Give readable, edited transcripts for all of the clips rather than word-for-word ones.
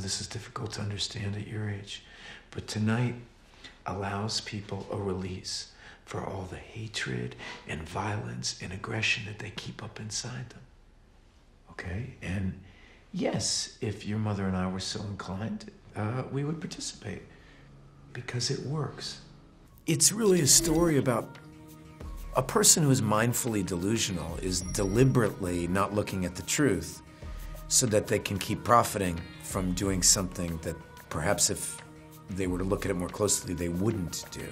this is difficult to understand at your age, but tonight allows people a release for all the hatred and violence and aggression that they keep up inside them. Okay? And yes, if your mother and I were so inclined, we would participate because it works. It's really a story about a person who is mindfully delusional is deliberately not looking at the truth so that they can keep profiting from doing something that perhaps if they were to look at it more closely, they wouldn't do.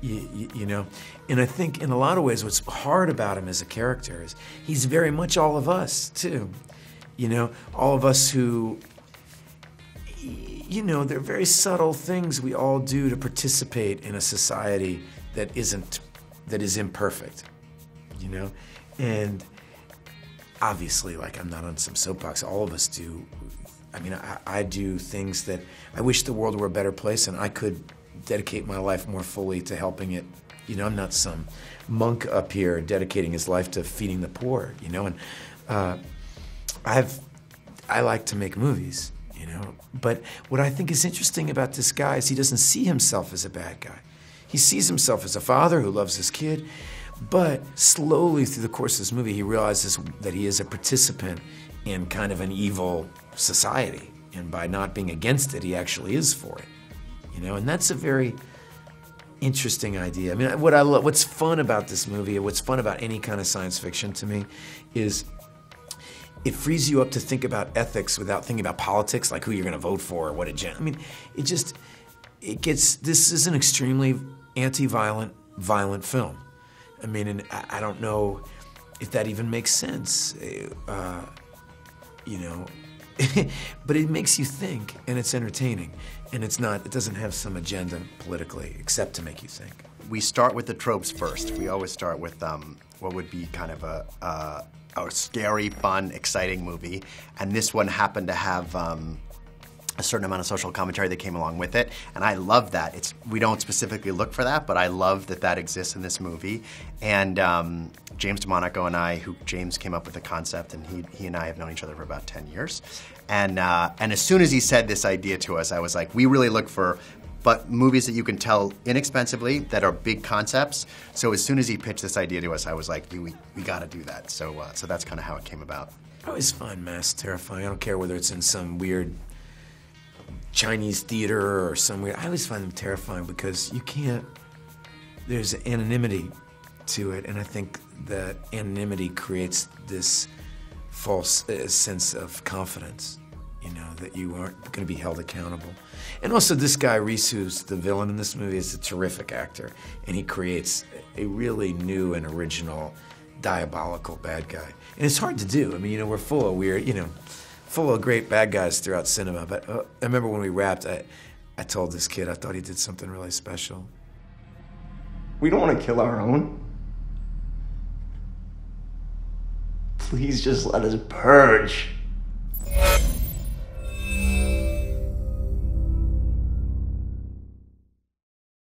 You know? And I think in a lot of ways what's hard about him as a character is he's very much all of us, too. You know, all of us who, you know, there are very subtle things we all do to participate in a society that is imperfect, you know? And obviously, like, I'm not on some soapbox, all of us do. I mean, I do things that I wish the world were a better place and I could dedicate my life more fully to helping it. You know, I'm not some monk up here dedicating his life to feeding the poor, you know? And I like to make movies, you know? But what I think is interesting about this guy is he doesn't see himself as a bad guy. He sees himself as a father who loves his kid, but slowly through the course of this movie, he realizes that he is a participant in kind of an evil society. And by not being against it, he actually is for it. You know, and that's a very interesting idea. I mean, what's fun about this movie, or what's fun about any kind of science fiction to me, is it frees you up to think about ethics without thinking about politics, like who you're gonna vote for or what I mean, this is an extremely anti-violent, violent film. I mean, and I don't know if that even makes sense, you know, but it makes you think, and it's entertaining, and it doesn't have some agenda politically, except to make you think. We start with the tropes first. We always start with what would be kind of a scary, fun, exciting movie, and this one happened to have a certain amount of social commentary that came along with it, and I love that. We don't specifically look for that, but I love that that exists in this movie. And James DeMonaco and I, James came up with the concept, and he and I have known each other for about 10 years. And as soon as he said this idea to us, I was like, we really look for movies that you can tell inexpensively, that are big concepts. So as soon as he pitched this idea to us, I was like, we gotta do that. So that's kind of how it came about. I always find masks terrifying. I don't care whether it's in some weird Chinese theater or somewhere. I always find them terrifying because there's anonymity to it, and I think that anonymity creates this false sense of confidence, you know, that you aren't going to be held accountable. And also this guy, Reese, who's the villain in this movie, is a terrific actor, and he creates a really new and original, diabolical bad guy. And it's hard to do. I mean, you know, we're full of weird, you know, full of great bad guys throughout cinema, but I remember when we wrapped, I told this kid I thought he did something really special. We don't want to kill our own. Please just let us purge.